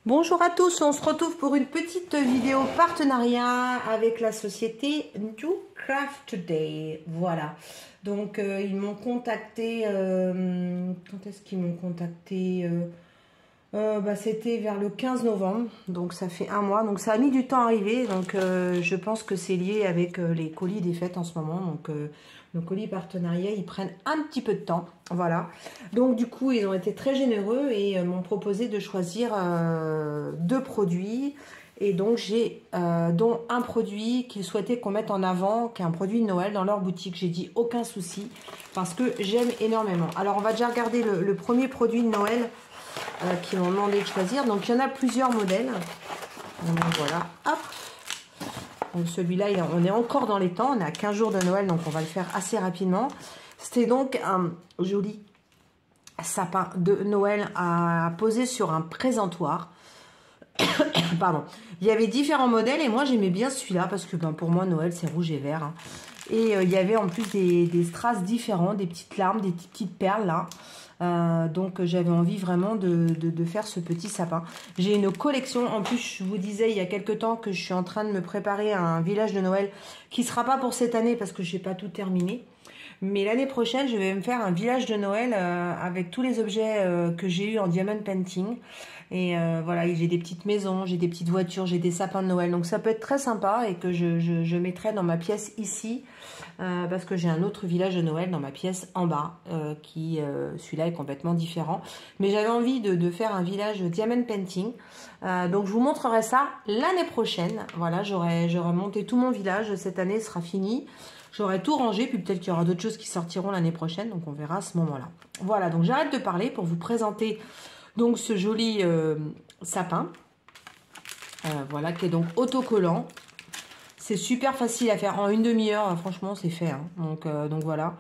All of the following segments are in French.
Bonjour à tous, on se retrouve pour une petite vidéo partenariat avec la société Do Craft Today. Voilà, donc ils m'ont contacté, quand est-ce qu'ils m'ont contacté c'était vers le 15 novembre, donc ça fait un mois, donc ça a mis du temps à arriver, donc je pense que c'est lié avec les colis des fêtes en ce moment, donc nos colis partenariats, ils prennent un petit peu de temps, voilà. Donc du coup, ils ont été très généreux et m'ont proposé de choisir deux produits, et donc j'ai dont un produit qu'ils souhaitaient qu'on mette en avant, qui est un produit de Noël dans leur boutique. J'ai dit aucun souci, parce que j'aime énormément. Alors on va déjà regarder le premier produit de Noël, qui m'ont demandé de choisir. Donc il y en a plusieurs modèles. Donc voilà, hop. Donc celui-là, on est encore dans les temps. On est à 15 jours de Noël, donc on va le faire assez rapidement. C'était donc un joli sapin de Noël à poser sur un présentoir. Pardon. Il y avait différents modèles et moi j'aimais bien celui-là parce que pour moi Noël c'est rouge et vert. Hein. Et il y avait en plus des strass différents, des petites larmes, des petites perles là. Donc j'avais envie vraiment de faire ce petit sapin. J'ai une collection, en plus je vous disais il y a quelques temps que je suis en train de me préparer à un village de Noël qui ne sera pas pour cette année parce que je n'ai pas tout terminé. Mais l'année prochaine je vais me faire un village de Noël avec tous les objets que j'ai eu en diamond painting. Et voilà, j'ai des petites maisons, j'ai des petites voitures, j'ai des sapins de Noël. Donc ça peut être très sympa et que je mettrai dans ma pièce ici. Parce que j'ai un autre village de Noël dans ma pièce en bas. Celui-là est complètement différent. Mais j'avais envie de faire un village diamond painting. Donc je vous montrerai ça l'année prochaine. Voilà, j'aurai monté tout mon village. Cette année sera fini. J'aurai tout rangé. Puis peut-être qu'il y aura d'autres choses qui sortiront l'année prochaine. Donc on verra à ce moment-là. Voilà, donc j'arrête de parler pour vous présenter donc ce joli sapin. Voilà, qui est donc autocollant. C'est super facile à faire. En une demi-heure, franchement, c'est fait. Hein. Donc voilà.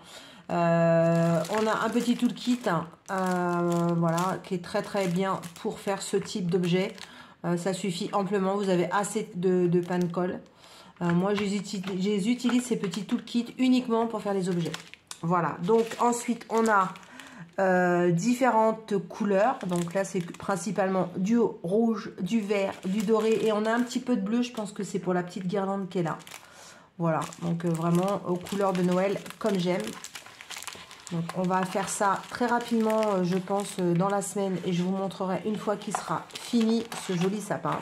On a un petit toolkit voilà, qui est très très bien pour faire ce type d'objet. Ça suffit amplement. Vous avez assez de pain de colle. Moi, j'utilise ces petits toolkits uniquement pour faire les objets. Voilà. Donc ensuite, on a différentes couleurs. Donc là, c'est principalement du rouge, du vert, du doré. Et on a un petit peu de bleu. Je pense que c'est pour la petite guirlande qui est là. Voilà. Donc vraiment aux couleurs de Noël comme j'aime. Donc on va faire ça très rapidement, je pense, dans la semaine. Et je vous montrerai une fois qu'il sera fini ce joli sapin.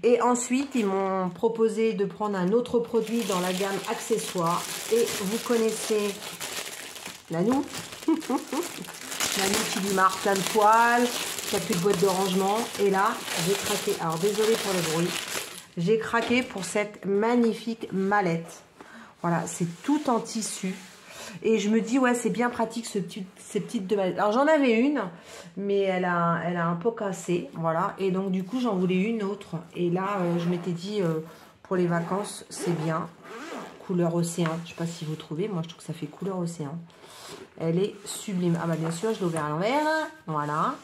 Et ensuite, ils m'ont proposé de prendre un autre produit dans la gamme accessoires. Et vous connaissez la noue. La nuit qui démarre plein de toiles, qui a plus de boîte de rangement. Et là, j'ai craqué. Alors, désolé pour le bruit. J'ai craqué pour cette magnifique mallette. Voilà, c'est tout en tissu. Et je me dis, ouais, c'est bien pratique ces petites deux mallettes. Alors, j'en avais une, mais elle a un peu cassé. Voilà. Et donc, du coup, j'en voulais une autre. Et là, je m'étais dit, pour les vacances, c'est bien. Couleur océan. Je ne sais pas si vous trouvez. Moi, je trouve que ça fait couleur océan. Elle est sublime. Ah bah bien sûr, je l'ai ouvert à l'envers. Voilà.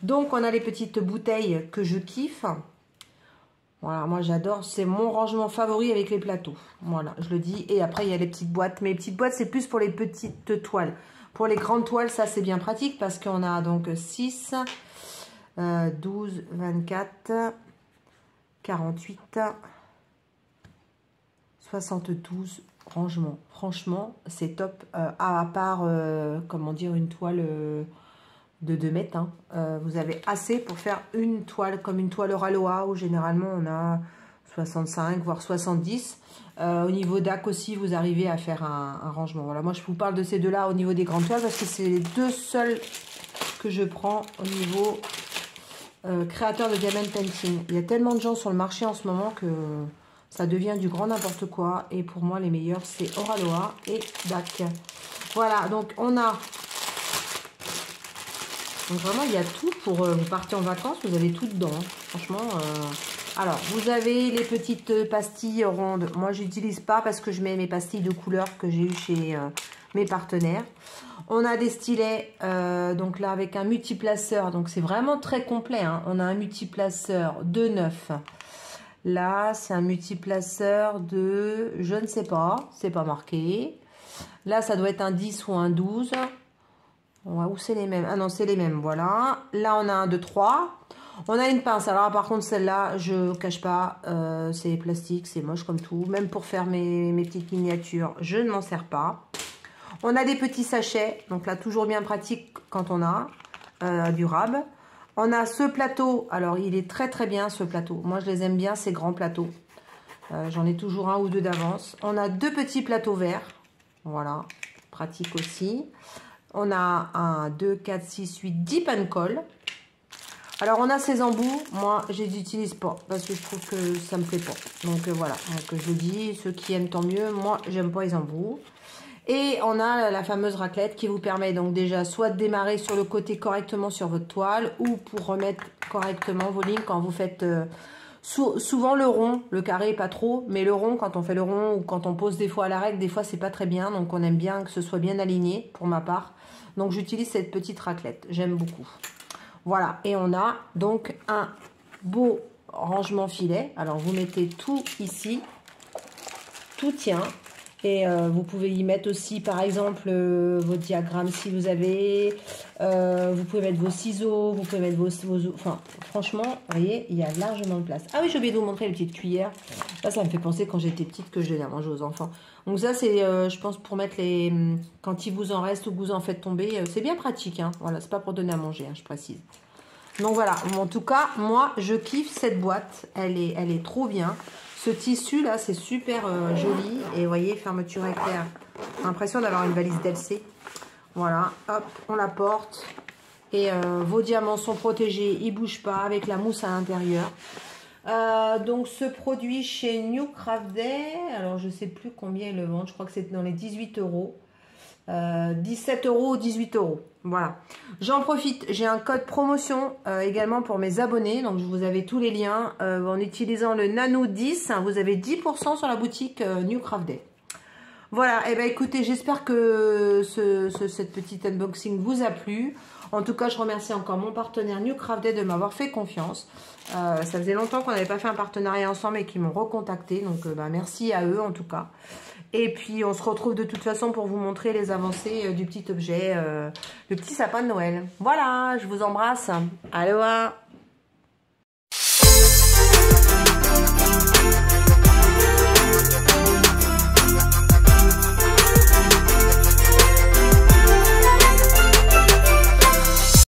Donc, on a les petites bouteilles que je kiffe. Voilà, moi j'adore. C'est mon rangement favori avec les plateaux. Voilà, je le dis. Et après, il y a les petites boîtes. Mais les petites boîtes, c'est plus pour les petites toiles. Pour les grandes toiles, ça, c'est bien pratique parce qu'on a donc 6, 12, 24, 48, 72 rangements. Franchement, c'est top. À part, comment dire, une toile de 2 mètres. Hein. Vous avez assez pour faire une toile, comme une toile Ralois, où généralement on a 65, voire 70. Au niveau d'AC aussi, vous arrivez à faire un rangement. Voilà, moi je vous parle de ces deux-là au niveau des grandes toiles, parce que c'est les deux seuls que je prends au niveau créateur de diamond painting. Il y a tellement de gens sur le marché en ce moment que ça devient du grand n'importe quoi. Et pour moi, les meilleurs, c'est Oraloa et DAC. Voilà, donc on a... Donc vraiment, il y a tout pour vous partir en vacances. Vous avez tout dedans. Hein. Franchement, alors, vous avez les petites pastilles rondes. Moi, je n'utilise pas parce que je mets mes pastilles de couleur que j'ai eu chez mes partenaires. On a des stylets, donc là, avec un multiplaceur. Donc, c'est vraiment très complet. Hein. On a un multiplaceur de 9. Là, c'est un multiplaceur de, je ne sais pas, c'est pas marqué. Là, ça doit être un 10 ou un 12. Où c'est les mêmes? Ah non, c'est les mêmes, voilà. Là, on a un de 3. On a une pince. Alors par contre celle-là, je cache pas, c'est plastique, c'est moche comme tout. Même pour faire mes petites miniatures, je ne m'en sers pas. On a des petits sachets, donc là toujours bien pratique quand on a durable. On a ce plateau, alors il est très très bien ce plateau. Moi je les aime bien ces grands plateaux. J'en ai toujours un ou deux d'avance. On a deux petits plateaux verts, voilà, pratique aussi. On a 1, 2, 4, 6, 8, 10 panes-colle. Alors on a ces embouts, moi je les utilise pas parce que je trouve que ça me plaît pas. Donc voilà, donc je dis, ceux qui aiment tant mieux, moi j'aime pas les embouts. Et on a la fameuse raclette qui vous permet donc déjà soit de démarrer sur le côté correctement sur votre toile ou pour remettre correctement vos lignes quand vous faites souvent le rond, le carré pas trop, mais le rond quand on fait le rond ou quand on pose des fois à la règle, des fois c'est pas très bien, donc on aime bien que ce soit bien aligné pour ma part. Donc j'utilise cette petite raclette, j'aime beaucoup. Voilà, et on a donc un beau rangement filet. Alors vous mettez tout ici, tout tient. Et vous pouvez y mettre aussi par exemple vos diagrammes si vous avez. Vous pouvez mettre vos ciseaux, vous pouvez mettre vos enfin franchement, vous voyez, il y a largement de place. Ah oui, j'ai oublié de vous montrer les petites cuillères. Là, ça me fait penser quand j'étais petite que je donnais à manger aux enfants. Donc ça, c'est, je pense, pour mettre les... Quand il vous en reste ou que vous en faites tomber, c'est bien pratique. Hein. Voilà, c'est pas pour donner à manger, hein, je précise. Donc voilà, en tout cas, moi, je kiffe cette boîte. Elle est trop bien. Ce tissu là, c'est super joli. Et vous voyez, fermeture éclair. J'ai l'impression d'avoir une valise DLC. Voilà, hop, on la porte. Et vos diamants sont protégés, ils ne bougent pas avec la mousse à l'intérieur. Donc ce produit chez New Craft Day, alors je ne sais plus combien ils le vendent. Je crois que c'est dans les 18 €. 17 € ou 18 €. Voilà. J'en profite, j'ai un code promotion également pour mes abonnés. Donc vous avez tous les liens. En utilisant le Nano 10, hein, vous avez 10% sur la boutique New Craft Day. Voilà, et ben écoutez, j'espère que cette petite unboxing vous a plu. En tout cas, je remercie encore mon partenaire New Craft Day de m'avoir fait confiance. Ça faisait longtemps qu'on n'avait pas fait un partenariat ensemble et qu'ils m'ont recontacté. Donc merci à eux en tout cas. Et puis on se retrouve de toute façon pour vous montrer les avancées du petit objet, le petit sapin de Noël. Voilà, je vous embrasse. Aloha!